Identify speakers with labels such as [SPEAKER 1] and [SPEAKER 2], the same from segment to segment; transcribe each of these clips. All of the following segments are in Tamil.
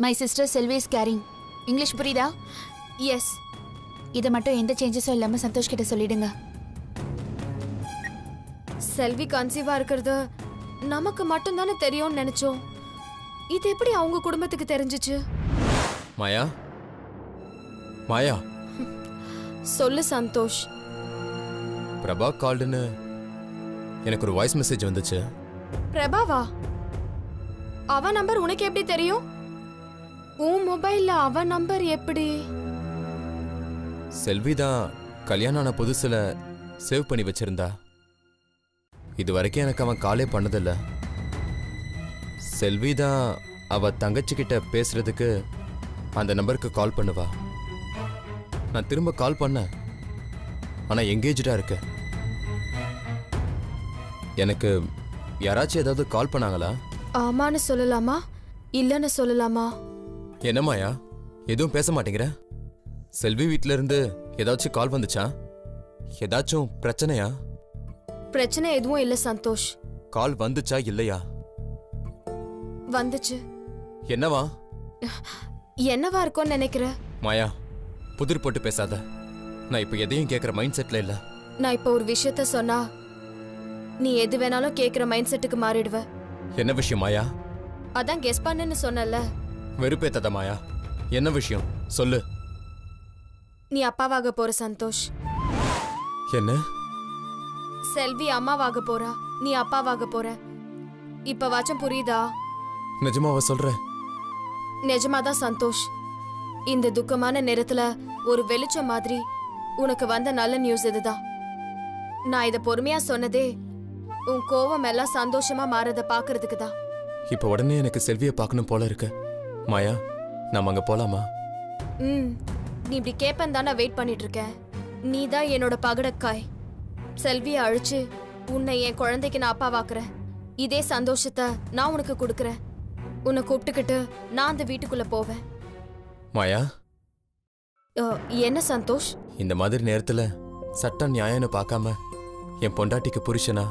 [SPEAKER 1] My sister Selvi is caring. English புரியுதா?
[SPEAKER 2] எஸ்.
[SPEAKER 1] இதை மட்டும் எந்த சேஞ்சஸும் இல்லாமல் சந்தோஷ் கிட்ட சொல்லிடுங்க.
[SPEAKER 2] செல்வி கன்சீவா இருக்கிறது நமக்கு மட்டும்தானே தெரியும்னு நினைச்சோம். இது எப்படி அவங்க குடும்பத்துக்கு தெரிஞ்சிச்சு?
[SPEAKER 3] மாயா, மாயா,
[SPEAKER 2] சொல்லு சந்தோஷ்.
[SPEAKER 3] பிரபா கால்டுன்னு எனக்கு ஒரு வாய்ஸ் மெசேஜ் வந்துச்சு.
[SPEAKER 2] பிரபாவா? அவ நம்பர் உனக்கு எப்படி தெரியும்? உன் மொபைல்ல அவ நம்பர் எப்படி?
[SPEAKER 3] செல்வி தான் கல்யாணம் ஆன புதுசுல சேவ் பண்ணி வச்சிருந்தா. இது வரைக்கும் எனக்கு அவன் காலே பண்ணதில்ல. செல்வி தான் அவ தங்கச்சிக்கிட்ட பேசுறதுக்கு அந்த நம்பருக்கு கால் பண்ணுவா. நான் திரும்ப கால் பண்ணேன், ஆனா எங்கேஜ்டா இருக்கு. எனக்கு யாராச்சும் ஏதாவது கால் பண்ணாங்களா?
[SPEAKER 2] ஆமான்னு சொல்லலாமா இல்லன்னு சொல்லலாமா?
[SPEAKER 3] என்னமாயா எதுவும் பேச மாட்டேங்கிற? செல்வி வீட்ல இருந்து ஏதாச்சும் கால் வந்துச்சா? ஏதாச்சும் பிரச்சனையா?
[SPEAKER 2] பிரச்சனை எதுவும் இல்ல சந்தோஷ்.
[SPEAKER 3] கால் வந்துச்சா இல்லையா?
[SPEAKER 2] வந்துச்சு.
[SPEAKER 3] என்னவா?
[SPEAKER 2] என்னவா இருக்கும்னு நினைக்கிற?
[SPEAKER 3] மாயா, புதிர் போட்டு பேசாத. நான் இப்ப எதையும் கேட்கிற மைண்ட் செட்ல இல்ல.
[SPEAKER 2] நான் இப்ப ஒரு விஷயத்த சொன்னா நீ எது வேணாலும் கேக்குற மைண்ட் செட்டுக்கு மாறிடுவ.
[SPEAKER 3] என்ன விஷயம் மாயா?
[SPEAKER 2] அதான் கெஸ் பண்ணுன்னு சொன்னல.
[SPEAKER 3] வெறுப்பேத்தாத மாயா. என்ன விஷயம் சொல்லு.
[SPEAKER 2] நீ அப்பாவாக போற சந்தோஷ்.
[SPEAKER 3] என்ன?
[SPEAKER 2] செல்வி அம்மாவாக போறா, நீ அப்பாவாக போற. இப்ப வாச்சும் புரியுதா?
[SPEAKER 3] நிஜமாவா சொல்ற?
[SPEAKER 2] நிஜமாதான் சந்தோஷ். இந்த துக்கமான நேரத்துல ஒரு வெளிச்சம் மாதிரி உனக்கு வந்த நல்ல நியூஸ் இதுதான். நான் இத பொறுமையா சொன்னதே உன் கோவம் எல்லாம் சந்தோஷமா மாறத பாக்குறதுக்கு தான்.
[SPEAKER 3] இப்ப உடனே எனக்கு செல்வியை பார்க்கணும் போல இருக்கு. மாயா, நாம அங்க போலாமா?
[SPEAKER 2] நீ இப்படி கேப்பன் தானே வெயிட் பண்ணிட்டு இருக்க. நீ தான் என்னோட பகடக்காய். செல்வியை அழிச்சு உன்னை என் குழந்தைக்கு நான் அப்பாவாக்குறேன். இதே சந்தோஷத்தை நான் உனக்கு கொடுக்கறேன். உன்னை கூப்பிட்டுக்கிட்டு நான் அந்த வீட்டுக்குள்ள போவேன்.
[SPEAKER 3] மாயா,
[SPEAKER 2] என்ன சந்தோஷ்?
[SPEAKER 3] இந்த மாதிரி நேரத்துல சட்டம் நியாயம்னு பார்க்காம என் பொண்டாட்டிக்கு புருஷனா,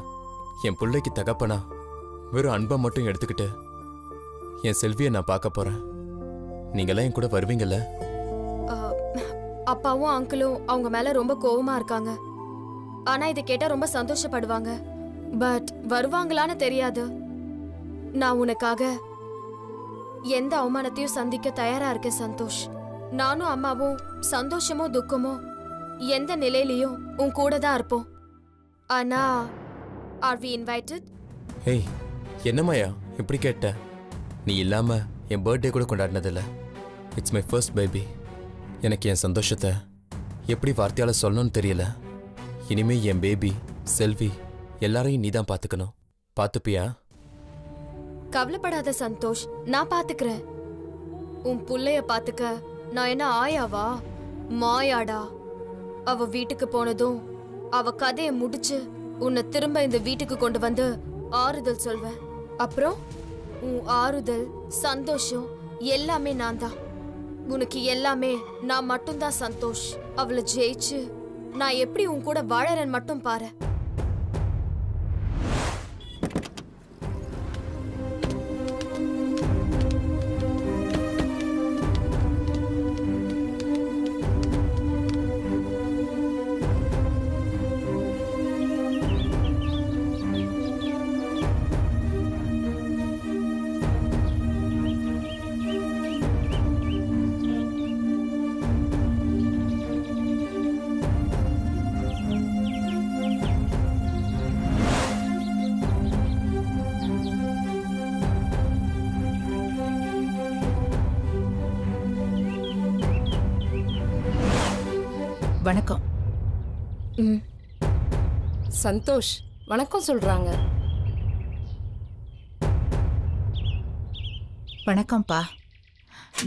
[SPEAKER 3] என் பிள்ளைக்கு தகப்பனா, வெறும் அன்பை மட்டும் எடுத்துக்கிட்டு என் செல்வியை நான் பார்க்க போறேன். நீங்களாம் என் கூட வருவீங்கல்ல?
[SPEAKER 2] அப்பாவும் அங்கிளும் அவங்க மேல ரொம்ப கோவமா இருக்காங்க. ஆனா இதை கேட்டா ரொம்ப சந்தோஷப்படுவாங்க. பட் வருவாங்களான்னு தெரியாது. நான் உனக்காக எந்த அவமானத்தையும் சந்திக்க தயாரா இருக்கேன் சந்தோஷ். நானும் அம்மாவும் சந்தோஷமோ துக்கமோ எந்த நிலையிலையும் உன் கூட தான் இருப்போம். ஆனா ஆர் வி இன்வைட்டட்?
[SPEAKER 3] ஏய், என்ன மாயா இப்படி கேட்ட? நீ இல்லாம என் பர்த்டே கூட கொண்டாடினதில்ல. It's my first baby. எனக்கு என் சந்தோஷத்தை எப்படி வார்த்தையால சொல்லணும்னு தெரியல. இனிமே என் பேபி செல்வி எல்லாரையும் நீ தான் பார்த்துக்கணும். பார்த்துப்பியா?
[SPEAKER 2] கவலைப்படாத சந்தோஷ், நான் பாத்துக்கிறேன். உன் புள்ளைய பாத்துக்க நான் என்ன ஆயாவா? மாயாடா. அவ வீட்டுக்கு போனதும் அவ கதைய முடிச்சு உன்னை திரும்ப இந்த வீட்டுக்கு கொண்டு வந்து ஆறுதல் சொல்வேன். அப்புறம் உன் ஆறுதல் சந்தோஷம் எல்லாமே நான் தான். உனக்கு எல்லாமே நான் மட்டும்தான் சந்தோஷ். அவளை ஜெயிச்சு நான் எப்படி உன் கூட வாழறேன்னு மட்டும் பாரு.
[SPEAKER 4] வணக்கம்.
[SPEAKER 5] சந்தோஷ் வணக்கம் சொல்றாங்க.
[SPEAKER 4] வணக்கம்ப்பா.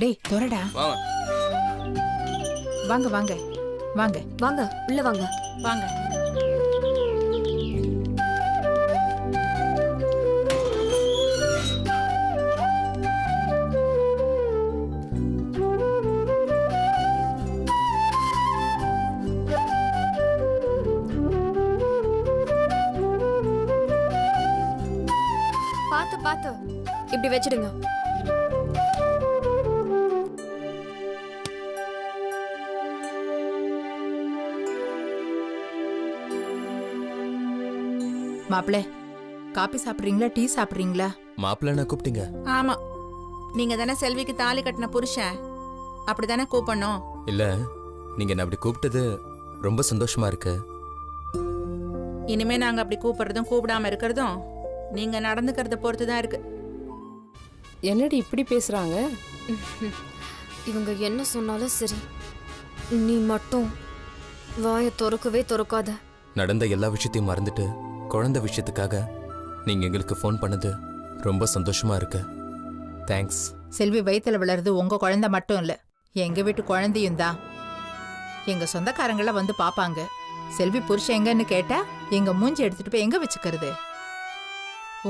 [SPEAKER 4] டேய் தொரடா. வாங்க வாங்க வாங்க
[SPEAKER 2] வாங்க உள்ள வாங்க.
[SPEAKER 4] வாங்க.
[SPEAKER 2] பார்த்து பார்த்து இப்படி வச்சிடுங்க.
[SPEAKER 4] மாப்பிள காபி சாப்பிட்றீங்களா டீ சாப்பிட்றீங்களா?
[SPEAKER 3] மாப்பிள்ள நான் கூப்பிட்டீங்க?
[SPEAKER 4] ஆமா, நீங்க தானே செல்விக்கு தாலி கட்டின புருஷன், அப்படிதானே கூப்பிடணும்.
[SPEAKER 3] இல்ல, நீங்க என்ன அப்படி கூப்பிட்டது ரொம்ப சந்தோஷமா இருக்கு.
[SPEAKER 4] இனிமே நாங்க அப்படி கூப்பிடுறதும் கூப்பிடாம இருக்கிறதும் நீங்க நடந்துக்கிறத பொறுத்து தான் இருக்கு.
[SPEAKER 5] என்னடி இப்படி பேசுறாங்க?
[SPEAKER 2] இவங்க என்ன சொன்னாலும் சரி, நீ மட்டும் வாயை திறக்கவே திறக்காத.
[SPEAKER 3] நடந்த எல்லா விஷயத்தையும் மறந்துட்டு குழந்தை விஷயத்துக்காக நீங்க எங்களுக்கு ஃபோன் பண்ணது ரொம்ப சந்தோஷமா இருக்கு. தேங்க்ஸ்.
[SPEAKER 4] செல்வி வயித்துல விளறது உங்க குழந்தை மட்டும் இல்ல, எங்க வீட்டு குழந்தையும் தான். எங்க சொந்தக்காரங்கள வந்து பாப்பாங்க. செல்வி புருஷன் எங்கன்னு கேட்டா எங்க மூஞ்சி எடுத்துட்டு போய் எங்க வச்சுக்கிறது?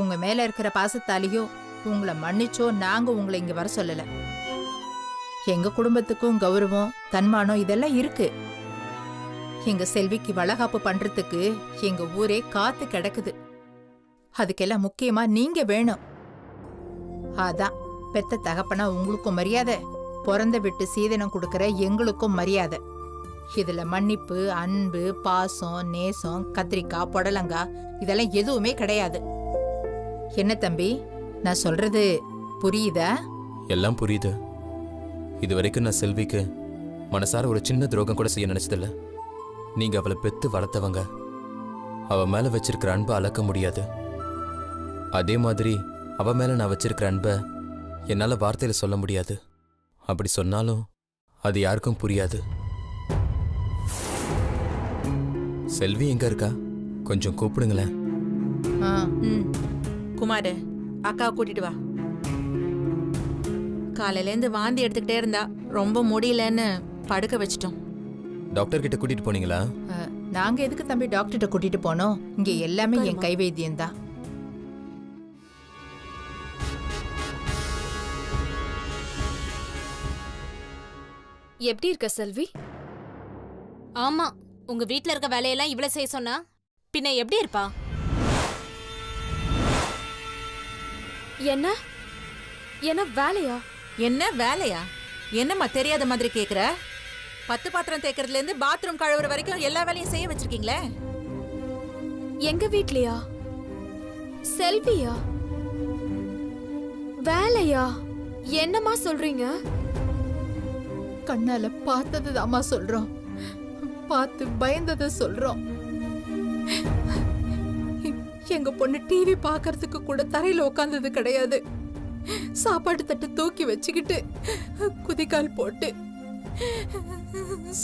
[SPEAKER 4] உங்க மேல இருக்கிற பாசத்தாலேயோ உங்களை மன்னிச்சோ நாங்க உங்களை இங்க வர சொல்லல. எங்க குடும்பத்துக்கும் கௌரவம் தன்மானம் இதெல்லாம் இருக்கு. எங்க செல்விக்கு வளகாப்பு பண்றதுக்கு எங்க ஊரே காத்து கிடக்குது. அதுக்கெல்லாம் முக்கியமா நீங்க வேணும். அதான் பெத்த தகப்பனா உங்களுக்கும் மரியாதை, பிறந்த விட்டு சீதனம் கொடுக்கற எங்களுக்கும் மரியாதை. இதுல மன்னிப்பு, அன்பு, பாசம், நேசம், கத்திரிக்காய், புடலங்காய் இதெல்லாம் எதுவுமே கிடையாது. என்ன தம்பி, நான் சொல்றது புரியுதா?
[SPEAKER 3] எல்லாம் புரியுது. இது வரைக்கும் நான் செல்விக்கு மனசார ஒரு சின்ன துரோகம் கூட செய்ய நினைச்சதில்ல. நீங்க அவளை பெத்து வளர்த்தவங்க. அவ மேல வச்சிருக்கிற அன்பை அளக்க முடியாது. அதே மாதிரி அவ மேல நான் வச்சிருக்கிற அன்பை என்னால வார்த்தையில சொல்ல முடியாது. அப்படி சொன்னாலும் அது யாருக்கும் புரியாது. செல்வி எங்க இருக்கா? கொஞ்சம் கூப்பிடுங்களேன்.
[SPEAKER 4] குமாரு, அக்காவை கூட்டிட்டு வா. காலையில இருந்து வாந்தி எடுத்துக்கிட்டே இருந்தா, ரொம்ப முடியலன்னு படுக்க வச்சிட்டோம்.
[SPEAKER 3] டாக்டர் கிட்ட கூட்டிட்டு போனீங்களா?
[SPEAKER 4] நாங்க எதுக்கு தம்பி டாக்டர்கிட்ட கூட்டிட்டு போனோம்? இங்க எல்லாமே என் கைவைத்தியம் தான்.
[SPEAKER 2] எப்படி இருக்க செல்வி?
[SPEAKER 6] ஆமா, உங்க வீட்ல இருக்க வேலையெல்லாம் இவ்வளவு செய்ய சொன்னா பின்ன எப்படி இருப்பா?
[SPEAKER 2] என்ன என்ன வேலையா?
[SPEAKER 4] என்ன வேலையா? என்னம்மா தெரியாத மாதிரி கேக்குற? 10 பாத்திரம் தேய்க்கிறதுல இருந்து பாத்ரூம் கழுவுற வரைக்கும் எல்லா வேலையும் செய்ய வச்சிருக்கீங்களே.
[SPEAKER 2] எங்க வீட்லயா? செல்வியா? வேலையா? என்னம்மா சொல்றீங்க?
[SPEAKER 4] கண்ணால பார்த்தது தாமா சொல்றோம், பார்த்து பயந்தத சொல்றோம். எங்க பொண்ணு டிவி பாக்குறதுக்கு கூட தரையில உட்கார்ந்தது கிடையாது. சாப்பாடு தட்டு தூக்கி வச்சுக்கிட்டு குதிக்கால் போட்டு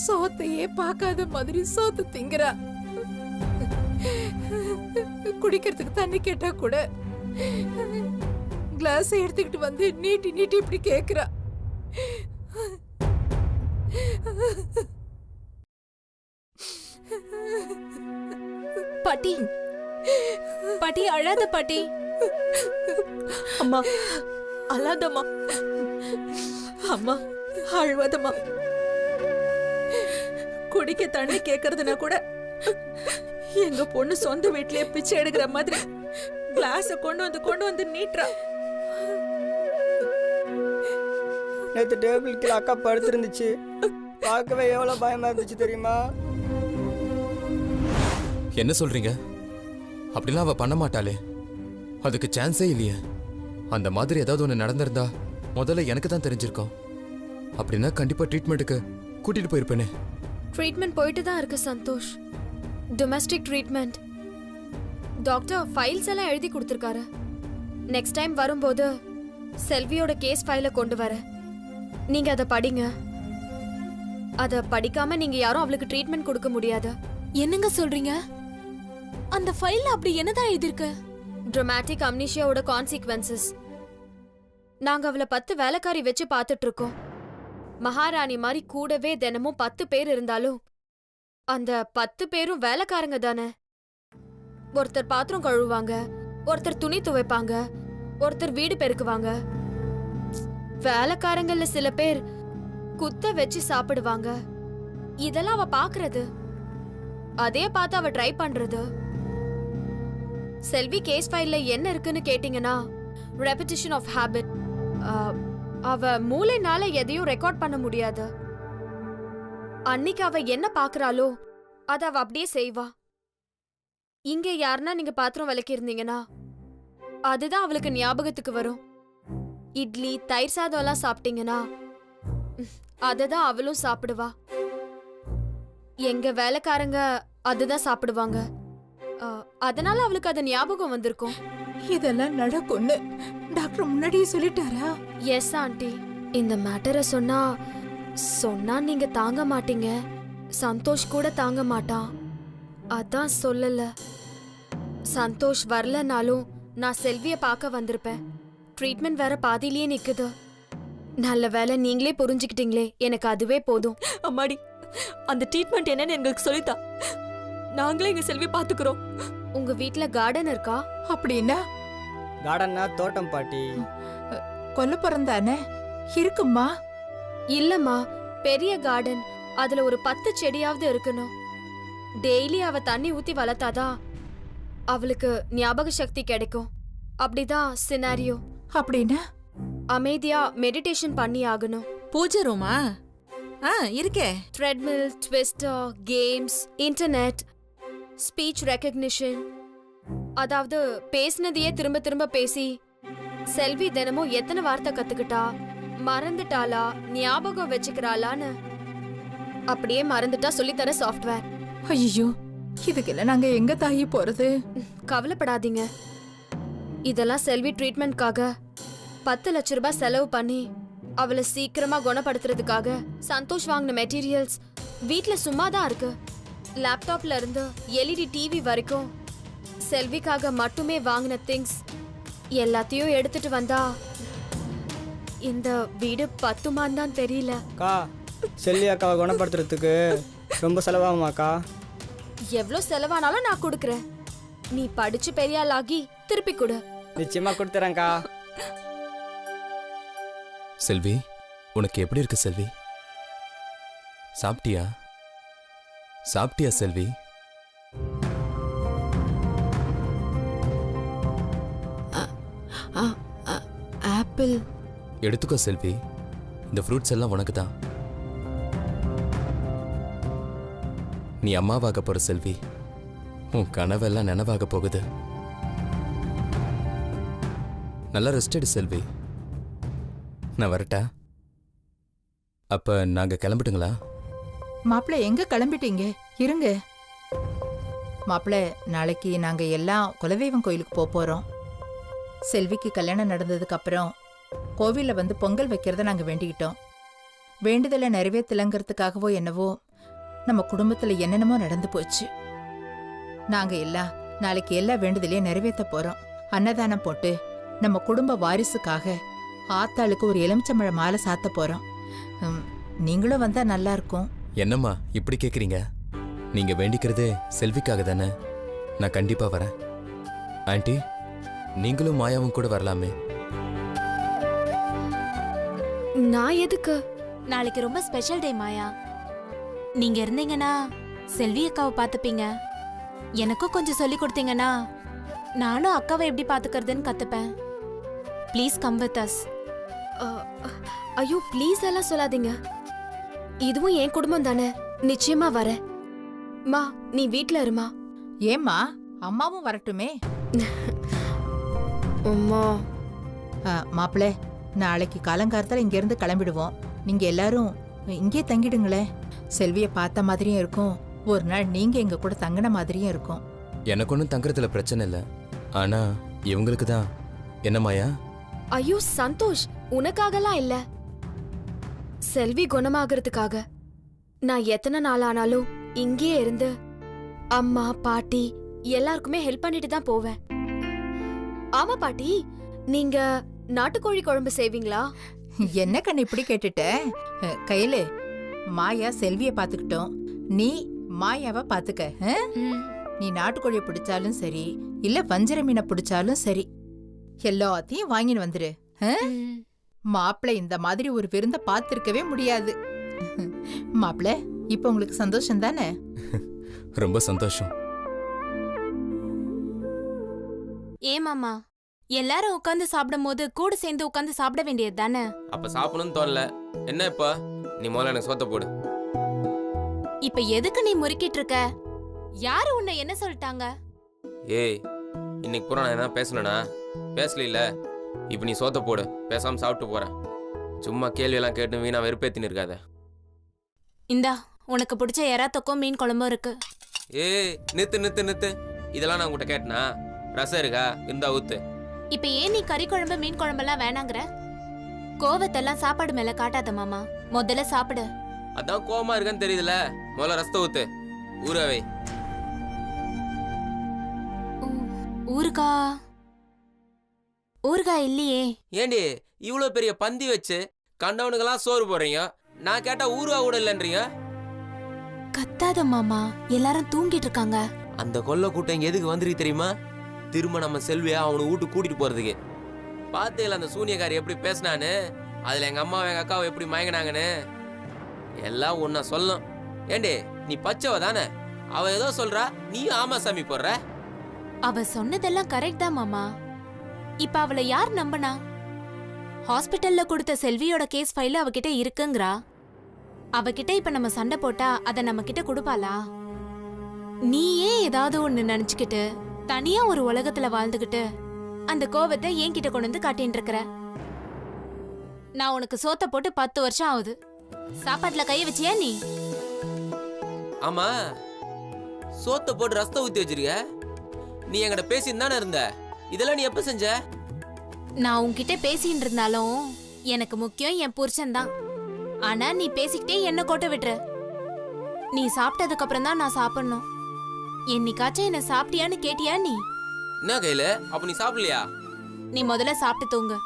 [SPEAKER 4] சோத்தையே பார்க்காத மாதிரி சோத்து திங்கிறா. குடிக்கிறதுக்கு தண்ணி கேட்டா கூட கிளாஸ் எடுத்துக்கிட்டு வந்து நீட்டி நீட்டி இப்படி கேக்குறா.
[SPEAKER 6] பாட்டி, பாட்டி அழாத பாட்டி.
[SPEAKER 7] அம்மா அழாதம்மா, அம்மா அழுவாதம்மா. குடிக்க தண்ணி கேக்குறதுனா கூட எங்க பொண்ணு சொந்த வீட்லயே பிச்சை எடுக்கிற மாதிரி கிளாஸ கொண்டு வந்து நீட்டுறா.
[SPEAKER 8] நேற்று டேபிள் கீழே அக்கா படுத்திருந்துச்சு. பார்க்கவே எவ்வளோ பயமா இருந்துச்சு தெரியுமா?
[SPEAKER 3] என்ன சொல்றீங்க? அப்படிலாம் அவ பண்ண மாட்டாளே. அதுக்கு சான்ஸே இல்லையே. அந்த மாதிரி ஏதாவது ஒன்று நடந்திருந்தா முதல்ல எனக்கு தான் தெரிஞ்சிருக்கோம். அப்படின்னா கண்டிப்பா ட்ரீட்மெண்ட்டுக்கு கூட்டிட்டு போயிருப்பேனே.
[SPEAKER 2] ட்ரீட்மெண்ட் போயிட்டு தான் இருக்கு Santhosh. Domestic treatment. Doctor files எல்லாம் எழுதி கொடுத்துருக்காரு. நெக்ஸ்ட் டைம் வரும்போது செல்வியோட கேஸ் ஃபைலை கொண்டு வர நீங்க அதை படிங்க. அதை படிக்காம நீங்க யாரும் அவளுக்கு ட்ரீட்மெண்ட் கொடுக்க முடியாது.
[SPEAKER 6] என்னங்க சொல்றீங்க? அந்த ஃபைல்ல அப்படி என்னதான் எழுதிருக்கு?
[SPEAKER 2] ட்ராமாட்டிக் அம்னீஷியாவோட கான்சிக்வென்சஸ். நாங்க அவளை 10 வேலைக்காரி வச்சு பார்த்துட்டு இருக்கோம். மகாராணி மாதிரி கூடவே தினமும் 10 பேர் இருந்தாலும் அந்த 10 பேரும் வேலைக்காரங்க தானே. ஒருத்தர் பாத்திரம் கழுவுவாங்க, ஒருத்தர் துணி துவைப்பாங்க, ஒருத்தர் வீடு பெருக்குவாங்க. வேலைக்காரங்கள்ல சில பேர் குத்த வச்சு சாப்பிடுவாங்க. இதெல்லாம் அவ பாக்குறது, அதே பார்த்து அவ ட்ரை பண்றது. செல்வி கேஸ் ஃபைல்ல என்ன இருக்குன்னு கேட்டீங்கன்னா ரெபிட்டிஷன் ஆஃப் ஹேபிட். அவ மூளைனால எதையும் ரெக்கார்ட் பண்ண முடியாது. அன்னைக்கு அவ என்ன பாக்குறாளோ அத அவ அப்படியே செய்வா. இங்க யாருன்னா நீங்க பாத்திரம் விளக்கி இருந்தீங்கன்னா அதுதான் அவளுக்கு ஞாபகத்துக்கு வரும். இட்லி தயிர் சாதம் எல்லாம் சாப்பிட்டீங்கன்னா அததான் அவளும் சாப்பிடுவா. எங்க வேலைக்காரங்க அதுதான் சாப்பிடுவாங்க. அதனால அவளுக்கு அது ஞாபகம் வந்திருக்கும்.
[SPEAKER 4] இதெல்லாம் நடக்கும்னு டாக்டர் முன்னாடியே சொல்லிட்டாரா?
[SPEAKER 2] Yes aunty. இந்த மேட்டரை சொன்னா நீங்க தாங்க மாட்டீங்க. சந்தோஷ் கூட தாங்க மாட்டான். அதான் சொல்லல. சந்தோஷ் வரலனாலும் நான் செல்விய பார்க்க வந்திருப்பேன். ட்ரீட்மெண்ட் வேற பாதியிலேயே நிக்குது. நல்ல வேளை நீங்களே புரிஞ்சுக்கிட்டீங்களே, எனக்கு அதுவே போதும்.
[SPEAKER 7] அம்மாடி, அந்த ட்ரீட்மெண்ட் என்னன்னு எங்களுக்கு சொல்லித்தா. நாங்களே எங்க செல்வி பாத்துக்கிறோம்.
[SPEAKER 2] உங்க வீட்ல கார்டன் இருக்கா?
[SPEAKER 4] அப்படின்னா
[SPEAKER 8] கார்டன்னா தோட்டம் பாட்டி.
[SPEAKER 4] கொல்லப்புறம் தானே இருக்குமா?
[SPEAKER 2] இல்லம்மா, பெரிய கார்டன். அதுல ஒரு 10 செடியாவது இருக்கணும். டெய்லி அவ தண்ணி ஊத்தி வளர்த்தாதான் அவளுக்கு ஞாபக சக்தி கிடைக்கும். அப்படிதான் சினாரியோ.
[SPEAKER 4] அப்படின்னா
[SPEAKER 2] அமைதியா மெடிடேஷன் பண்ணி ஆகணும்.
[SPEAKER 7] பூஜை ரூமா? இருக்கே.
[SPEAKER 2] Treadmill, twister, games, internet, speech recognition. அதாவது பேசினதையே திரும்ப திரும்ப பேசி செல்வி தினமும் எத்தனை வார்த்தை கத்துக்கிட்டா, மறந்துட்டாளா, ஞாபகம் வச்சுக்கிறாளான்னு. அப்படியே மறந்துட்டா சொல்லித்தர சாஃப்ட்வேர்.
[SPEAKER 4] ஐயோ, இதுக்கெல்லாம் நாங்க எங்க தாயி போறது?
[SPEAKER 2] கவலைப்படாதீங்க. இதெல்லாம் செல்வி ட்ரீட்மெண்ட்காக 10 லட்ச ரூபாய் செலவு பண்ணி அவளை சீக்கிரமா குணப்படுத்துறதுக்காக சந்தோஷ் வாங்கின மெட்டீரியல்ஸ் வீட்ல சும்மா தான் இருக்கு. லேப்டாப்ல இருந்து எல்இடி டிவி வரைக்கும் செல்விக்காக மட்டுமே வாங்கின திங்ஸ் எல்லாத்தையும் எடுத்துட்டு வந்தா இந்த வீடு பத்துமான்னு தான் தெரியல.
[SPEAKER 8] அக்கா, செல்வி அக்காவை குணப்படுத்துறதுக்கு ரொம்ப செலவாகுமாக்கா?
[SPEAKER 2] எவ்வளோ செலவானாலும் நான் கொடுக்குறேன். நீ படிச்சு பெரிய ஆளாகி திருப்பி கொடு.
[SPEAKER 8] நிச்சயமா கொடுத்துறேன்க்கா.
[SPEAKER 3] செல்வி, உனக்கு எப்படி இருக்கு செல்வி? சாப்பிட்டியா? சாப்பிட்டியா செல்வி?
[SPEAKER 2] ஆப்பிள்.
[SPEAKER 3] எடுத்துக்கோ செல்வி. இந்த ஃப்ரூட்ஸ் எல்லாம் உனக்கு தான். நீ அம்மாவாக போற செல்வி. உன் கனவெல்லாம் நினைவாக போகுது. நல்லா ரெஸ்ட் எடு செல்வி. நான் வரட்டா? அப்ப நாங்க கிளம்பிட்டுங்களா?
[SPEAKER 4] மாப்பிள்ள எங்க கிளம்பிட்டீங்க? இருங்க மாப்பிள்ள, நாளைக்கு நாங்க எல்லாம் குலதெய்வம் கோயிலுக்கு போறோம். செல்விக்கு கல்யாணம் நடந்ததுக்கு அப்புறம் கோவில்ல வந்து பொங்கல் வைக்கிறத நாங்க வேண்டிக்கிட்டோம். வேண்டுதலை நிறைவேற்றலங்கிறதுக்காகவோ என்னவோ நம்ம குடும்பத்துல என்னென்னமோ நடந்து போச்சு. நாங்க எல்லாம் நாளைக்கு எல்லா வேண்டுதலையும் நிறைவேற்ற போறோம். அன்னதானம் போட்டு நம்ம குடும்ப வாரிசுக்காக ஆத்தாளுக்கு ஒரு எலுமிச்சம்பழ மாலை சாத்த போறோம். நீங்களும் வந்தா நல்லா இருக்கும்.
[SPEAKER 3] என்னம்மா இப்படி கேக்குறீங்க? நீங்க வேண்டிக்கிறதே செல்விக்காக தானே. நான் கண்டிப்பா வரேன். ஆண்டி, நீங்களும் மாயாவும் கூட வரலாமே.
[SPEAKER 2] நான் எதுக்கு?
[SPEAKER 1] நாளைக்கு ரொம்ப ஸ்பெஷல் டே மாயா. நீங்க இருந்தீங்கன்னா செல்வி அக்காவை பார்த்துப்பீங்க. எனக்கும் கொஞ்சம் சொல்லி கொடுத்தீங்கன்னா நானும் அக்காவை எப்படி பாத்துக்கிறதுன்னு கத்துப்பேன். Please come with us.
[SPEAKER 2] ஐயோ, ப்ளீஸ் எல்லாம் சொல்லாதீங்க. இதுவும் என் குடும்பம் தானே. நிச்சயமா வரேன். மா, நீ வீட்ல இருமா.
[SPEAKER 4] ஏம்மா, அம்மாவும் வரட்டுமே.
[SPEAKER 2] அம்மா.
[SPEAKER 4] மாப்பிள்ள, நாளைக்கு காலங்காலத்துல இங்க இருந்து கிளம்பிடுவோம். நீங்க எல்லாரும் இங்கே தங்கிடுங்களே. செல்விய பார்த்த மாதிரியும் இருக்கும், ஒரு நாள் நீங்க எங்க கூட தங்கின மாதிரியும் இருக்கும்.
[SPEAKER 3] எனக்கு ஒன்றும் தங்குறதுல பிரச்சனை இல்லை. ஆனா இவங்களுக்கு தான். என்ன மாயா?
[SPEAKER 2] ஐயோ சந்தோஷ், உனக்காகலாம் இல்ல, செல்வி குணமாகறதுக்காக. நான் எத்தனை நாள் ஆனாலும் இங்கேயே இருந்து அம்மா பாட்டி எல்லாருக்குமே ஹெல்ப் பண்ணிட்டு தான் போவேன். ஆமா பாட்டி, நீங்க நாட்டுக்கோழி குழம்பு செய்வீங்களா?
[SPEAKER 4] என்ன கண்ணு இப்படி கேட்டுட்ட? கையில மாயா செல்விய பாத்துக்கிட்டோம், நீ மாயாவை பாத்துக்க. நீ நாட்டுக்கோழிய பிடிச்சாலும் சரி, இல்ல வஞ்சர மீனை பிடிச்சாலும் சரி, எல்லாத்தையும் வாங்கின்னு வந்துரு. மாப்பிள்ள இந்த மாதிரி ஒரு விருந்த பாத்திருக்கவே முடியாது. மாப்பிள்ள, இப்ப உங்களுக்கு சந்தோஷம் தானே?
[SPEAKER 3] ரொம்ப சந்தோஷம்.
[SPEAKER 1] ஏமாமா, எல்லாரும் உட்கார்ந்து சாப்பிடும் போது கூட சேர்ந்து உட்கார்ந்து சாப்பிட வேண்டியது தானே?
[SPEAKER 9] அப்ப சாப்பிடணும்னு தோணல. என்ன இப்ப? நீ முதல்ல எனக்கு சோத்த போடு.
[SPEAKER 1] இப்ப எதுக்கு நீ முறுக்கிட்டு இருக்க? யாரு உன்னை என்ன சொல்லிட்டாங்க?
[SPEAKER 9] ஏய் இன்னைக்கு பூரா நான் என்ன பேசணும்னா பேசல இப்போ நீ சோத்த போடு, பேசாம சாப்பிட்டு போறேன். சும்மா கேள்வியெல்லாம் கேட்டு வீணா வெறுப்பேத்தின்னு இருக்காத.
[SPEAKER 1] இந்தா உனக்கு பிடிச்ச எறா தொக்கும் மீன் குழம்பும் இருக்கு.
[SPEAKER 9] ஏய் நித்து இதெல்லாம் நான் உங்ககிட்ட கேட்டனா? ரசம் இருக்கா? இருந்தா ஊத்து.
[SPEAKER 1] இப்ப ஏன் நீ கறி குழம்பு மீன் குழம்பெல்லாம் வேணாங்கிற? கோவத்தெல்லாம் சாப்பாடு மேல காட்டாத மாமா, முதல்ல சாப்பிடு.
[SPEAKER 9] அதான் கோவமா இருக்கான்னு தெரியுதுல, முதல்ல ரசத்தை ஊத்து. ஊறவை.
[SPEAKER 1] ஊறுகா இல்லையே.
[SPEAKER 9] ஏண்டி இவ்வளோ பெரிய பந்தி வச்சு கண்டவனுக்கெல்லாம் சோறு போடுறீங்க, நான் கேட்டா ஊறுகா கூட இல்லைன்றீங்க?
[SPEAKER 1] கத்தாத மாமா, எல்லாரும் தூங்கிட்டு இருக்காங்க.
[SPEAKER 9] அந்த கொல்ல கூட்டம் இங்க எதுக்கு வந்துருக்கு தெரியுமா? திரும்ப நம்ம செல்வியா அவனை வீட்டுக்கு கூட்டிட்டு போறதுக்கு. பார்த்தேல அந்த சூனியக்காரி எப்படி பேசினான்னு, அதுல எங்க அம்மாவும் எங்க அக்காவும் எப்படி மயங்கினாங்கன்னு எல்லாம் ஒன்னா சொல்லணும். ஏண்டி நீ பச்சவ தானே, அவ ஏதோ சொல்றா, நீயும் ஆமா சாமி போடுற.
[SPEAKER 1] அவ சொன்னதெல்லாம் கரெக்ட் தான் மாமா. இப்ப அவளை யார் நம்பனா? ஹாஸ்பிட்டல்ல கொடுத்த செல்வியோட கேஸ் ஃபைல் அவகிட்ட இருக்குங்கறா. அவகிட்ட இப்ப நம்ம சண்டை போட்டா அத நம்ம கிட்ட கொடுப்பாளா? நீயே ஏதாவது ஒண்ணு நினைச்சுக்கிட்டு தனியா ஒரு உலகத்துல வாழ்ந்துகிட்டு அந்த கோவத்தை என்கிட்ட கொண்டு வந்து காட்டின்னு இருக்கற. நான் உனக்கு சோத்த போட்டு 10 வருஷம் ஆகுது. சாப்பாட்டுல கைய வச்சியா நீ?
[SPEAKER 9] ஆமா, சோத்த போட்டு ரசத்தை ஊத்தி வச்சிருக்க. நீ என்கிட்ட பேசின்னு தானே இருந்த, இதெல்லாம் நீ எப்ப செஞ்ச?
[SPEAKER 1] நான் உன்கிட்ட பேசிட்டு இருந்தாலும் எனக்கு முக்கியம் என் புருஷன் தான். ஆனா நீ பேசிக்கிட்டே என்ன கோட்டை விட்டுற. நீ சாப்பிட்டதுக்கு அப்புறம் தான் நான் சாப்பிடணும். என்னைக்காச்சும் என்ன சாப்பிட்டியான்னு கேட்டியா நீ?
[SPEAKER 9] என்ன கையில, அப்ப நீ சாப்பிடலையா?
[SPEAKER 1] நீ முதல்ல சாப்பிட்டு தூங்கு.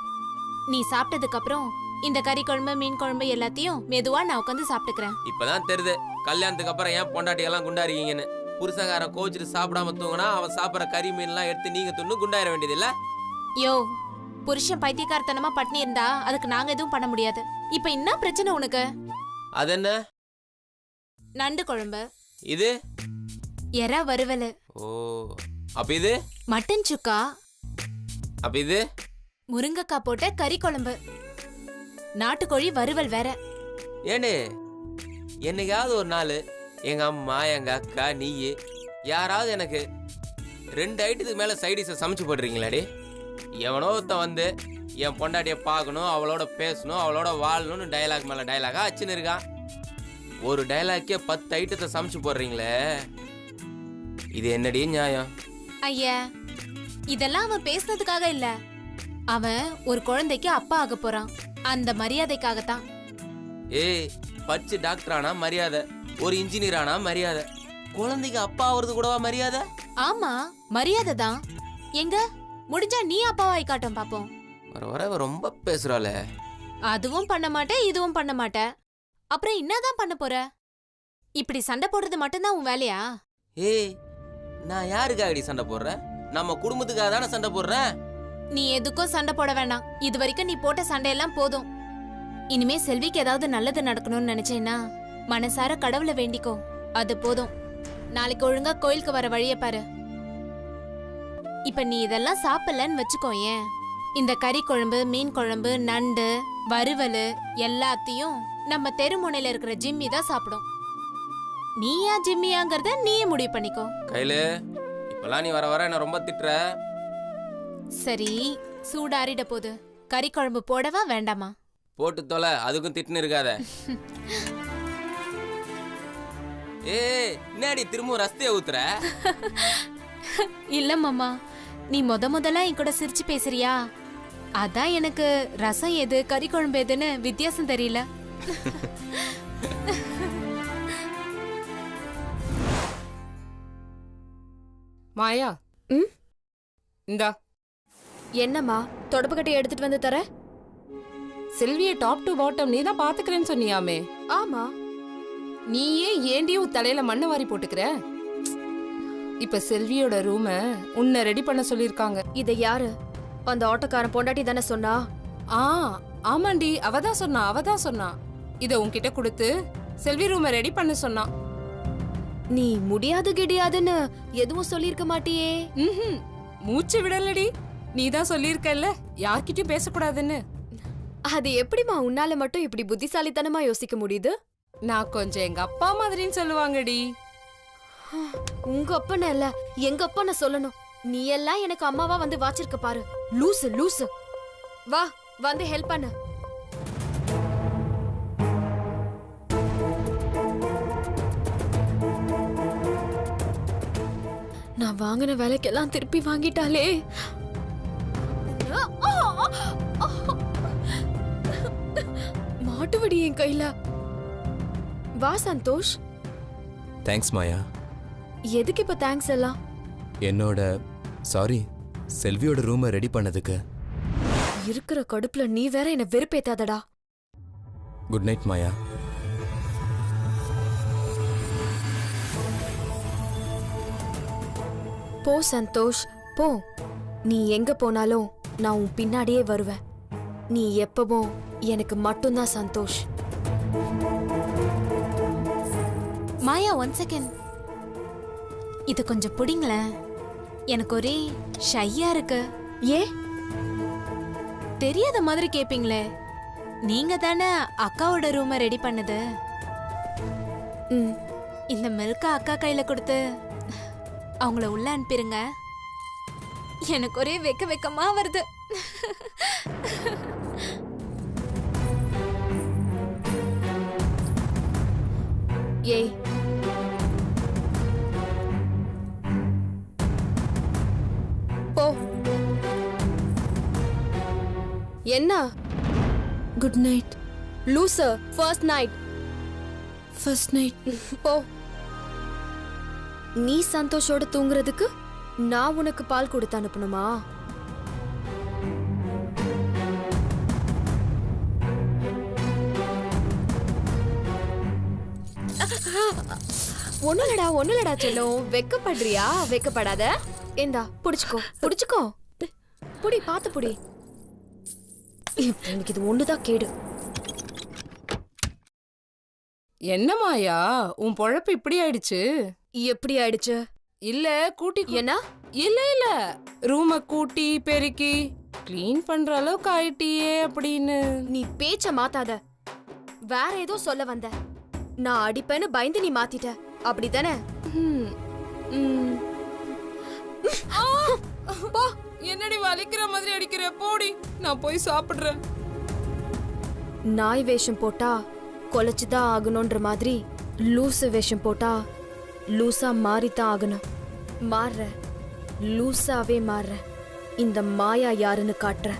[SPEAKER 1] நீ சாப்பிட்டதுக்கு அப்புறம் இந்த கறி குழம்பு மீன் குழம்பு எல்லாத்தையும் மெதுவா நான் உட்காந்து சாப்பிட்டுக்கிறேன்.
[SPEAKER 9] இப்பதான் தெரியுது கல்யாணத்துக்கு அப்புறம் ஏன் பொண்டாட்டியெல்லாம் குண்டாருக்கீங்கன்னு. புருஷங்காரன் கோச்சிட்டு சாப்பிடாம தூங்கினா அவன் சாப்பிட்ற கறி மீன்லாம் எடுத்து நீங்க துண்ணு குண்டாயிர வேண்டியது இல்ல?
[SPEAKER 1] யோ, புருஷன் பைத்தியக்காரத்தனமா பட்னி இருந்தா அதுக்கு நாங்க எதுவும் பண்ண முடியாது. இப்ப என்ன பிரச்சனை உனக்கு?
[SPEAKER 9] அது என்ன?
[SPEAKER 1] நண்டு குழம்பு.
[SPEAKER 9] இது
[SPEAKER 1] எறா வறுவல்.
[SPEAKER 9] ஓ, அப்ப இது
[SPEAKER 1] மட்டன் சுக்கா.
[SPEAKER 9] அப்ப இது
[SPEAKER 1] முருங்கக்காய் போட்ட கறி குழம்பு. நாட்டுக்கோழி வறுவல் வேற.
[SPEAKER 9] ஏண்டே என்னைக்காவது ஒரு நாள் எங்க அம்மா எங்க அக்கா நீ யாராவது எனக்கு 2 ஐட்டத்துக்கு மேல சைடிஸை சமைச்சு போடுறீங்களாடி? எவனோ ஒருத்தன் வந்து என் பொண்டாட்டியை பார்க்கணும், அவளோட பேசணும், அவளோட வாழணும்னு டைலாக் மேல டைலாகா அச்சுன்னு இருக்கான். ஒரு டைலாக்கே 10 ஐட்டத்தை சமைச்சு போடுறீங்களே, இது என்னடி நியாயம்?
[SPEAKER 1] ஐயா, இதெல்லாம் அவன் பேசுனதுக்காக இல்ல. அவன் ஒரு குழந்தைக்கு அப்பா ஆக போறான், அந்த மரியாதைக்காகத்தான்.
[SPEAKER 9] ஏய், பச்சு டாக்டர் ஆனா மரியாதை, ஒரு இன்ஜினியர் ஆனா மரியாதை, குழந்தைக்கு அப்பா ஆகுறது கூடவா மரியாதை?
[SPEAKER 1] ஆமா, மரியாதை தான். எங்க முடிஞ்சா நீ அப்பாவாய் காட்டும் பாப்போம்.
[SPEAKER 9] வர வர இவ ரொம்ப பேசுறாளே.
[SPEAKER 1] அதுவும் பண்ண மாட்டேன், இதுவும் பண்ண மாட்டேன். அப்புறம் என்னதான் பண்ண போற? இப்படி சண்டை போடுறது மட்டும்தான் உன் வேலையா?
[SPEAKER 9] ஏய், நான் யாருக்காகடி சண்டை போடுறேன்? நம்ம குடும்பத்துக்காக தானே சண்டை போடுறேன்.
[SPEAKER 1] நீ எதுக்கும் சண்டை போட வேணாம். இது வரைக்கும் நீ போட்ட சண்டையெல்லாம் போதும். இனிமே செல்விக்கு ஏதாவது நல்லது நடக்கணும்னு நினைச்சேன்னா மனசார கடவுளை வேண்டிக்கோ, அது போதும். நாளைக்கு ஒழுங்கா கோயிலுக்கு வர வழிய பாரு. இப்ப நீ இதெல்லாம் சாப்பிடலன்னு வச்சுக்கோ, ஏன் இந்த கறி குழம்பு மீன் குழம்பு நண்டு வறுவல் எல்லாத்தையும் நம்ம தெருமுனையில இருக்கிற ஜிம்மி தான் சாப்பிடும். நீயா ஜிம்மியாங்கிறத நீயே முடிவு பண்ணிக்கோ.
[SPEAKER 9] கையில இப்பெல்லாம் நீ வர வர என்ன ரொம்ப திட்டுற.
[SPEAKER 1] சரி, சூடாறிட போது கறி குழம்பு போடவா வேண்டாமா?
[SPEAKER 9] போட்டு தொலை, அதுக்கும் திட்டுன்னு இருக்காத. ஏய், என்னடி திரும்ப ரஸ்தைய ஊத்துற?
[SPEAKER 1] இல்ல மாமா, நீ முதல்ல என் கூட சிரிச்சு பேசுறியா, அதான் எனக்கு ரசம் எது கறி குழம்பு எதுன்னு வித்தியாசம் தெரியல.
[SPEAKER 5] மாயா,
[SPEAKER 2] ம்?
[SPEAKER 5] இந்தா
[SPEAKER 2] என்னம்மா தொடப்பு கட்டி எடுத்துட்டு வந்து தர?
[SPEAKER 5] செல்வியை டாப் டு பாட்டம் நீ தான் பாத்துக்கிறேன்னு சொன்னியாமே.
[SPEAKER 2] ஆமா.
[SPEAKER 5] நீயே ஏண்டியும் உன் தலையில மண்ணை வாரி போட்டுக்கிற. இப்ப செல்வியோட ரூம உன்னை ரெடி பண்ண சொல்லிருக்காங்க.
[SPEAKER 2] இத யாரு? அந்த ஆட்டோக்காரன் பொண்டாட்டி தானே சொன்னா?
[SPEAKER 5] ஆ, ஆமாண்டி, அவதான் சொன்னா. இத உன்கிட்ட கொடுத்து செல்வி ரூம ரெடி பண்ண சொன்னா.
[SPEAKER 2] நீ முடியாது கிடையாதுன்னு எதுவும் சொல்லிருக்க மாட்டியே?
[SPEAKER 5] ம்ஹும், மூச்சு விடலடி. நீ தான் சொல்லியிருக்கல்ல யார்கிட்டயும் பேசக்கூடாதுன்னு.
[SPEAKER 2] அது எப்படிமா உன்னால மட்டும் இப்படி புத்திசாலித்தனமா யோசிக்க முடியுது?
[SPEAKER 5] நான் கொஞ்சம் எங்க அப்பா மாதிரின்னு சொல்லுவாங்கடி.
[SPEAKER 2] உங்க அப்பன இல்ல, எங்க அப்பன சொல்லணும். நீ எல்லாம் எனக்கு அம்மாவா வந்து வாச்சிருக்க பாரு. லூசு லூசு. வா வந்து ஹெல்ப் பண்ணு. நான் வாங்கின வேலைக்கெல்லாம் திருப்பி வாங்கிட்டாலே. மாட்டுவடி என் கையில. வா சந்தோஷ்.
[SPEAKER 3] தேங்க்ஸ் மாயா.
[SPEAKER 2] எதுக்கு இப்ப தேங்க்ஸ் எல்லாம்?
[SPEAKER 3] என்னோட சாரி செல்வியோட ரூமை ரெடி பண்ணதுக்கு.
[SPEAKER 2] இருக்கிற கடுப்புல நீ வேற என்ன வெறுப்பேத்தாதடா.
[SPEAKER 3] குட் நைட் மாயா.
[SPEAKER 2] போ சந்தோஷ் போ. நீ எங்க போனாலும் நான் உன் பின்னாடியே வருவேன். நீ எப்பவும் எனக்கு மட்டும்தான் சந்தோஷ்.
[SPEAKER 1] மாயா 1 செகண்ட். இது கொஞ்சம் பிடிங்களேன். எனக்கு ஒரே ஷையா இருக்கு.
[SPEAKER 2] ஏ
[SPEAKER 1] தெரியாத மாதிரி கேப்பீங்களே. நீங்க தானே அக்காவோட ரூமை ரெடி பண்ணது.
[SPEAKER 2] ம்
[SPEAKER 1] இந்த மில்க அக்கா கையில கொடுத்து அவங்கள உள்ள அனுப்பிருங்க. எனக்கு ஒரே வெக்கமா வருது.
[SPEAKER 2] ஏய் போ. என்ன? Good night. Loser. First night. First night. போ. நீ சந்தோஷோட தூங்குறதுக்கு நான் உனக்கு பால் கொடுத்து அனுப்பணுமா? ஒண்ணுலடா செல்லும். வெக்கப்படுறியா? வெக்கப்படாத. ஏண்டா புடிச்சுக்கோ புடிச்சுக்கோ. புடி பாத்து புடி. எனக்கு இது ஒண்ணுதான் கேடு.
[SPEAKER 5] என்ன மாயா உன் பொழப்பு இப்படி ஆயிடுச்சு?
[SPEAKER 2] எப்படி ஆயிடுச்சு?
[SPEAKER 5] இல்ல கூட்டி
[SPEAKER 2] என்ன?
[SPEAKER 5] இல்ல ரூம கூட்டி பெருக்கி க்ளீன் பண்ற அளவுக்கு ஆயிட்டியே அப்படின்னு.
[SPEAKER 2] நீ பேச்ச மாத்தாத. வேற ஏதோ சொல்ல வந்த. நான் அடிப்பேன்னு பயந்து நீ மாத்திட்ட அப்படித்தானே?
[SPEAKER 5] ம், ம். ஆ! போ. என்னடி வலிக்கிற மாதிரி அடிக்கிற? போடி, நான் போய் சாப்பிடுறேன்.
[SPEAKER 2] நாய் வேஷம் போட்டா கொலைச்சுதான் ஆகணும்ன்ற மாதிரி லூசு வேஷம் போட்டா லூசா மாறித்தான் ஆகணும். மாறுற. லூசாவே மாறுற. இந்த மாயா யாருன்னு காட்டுற.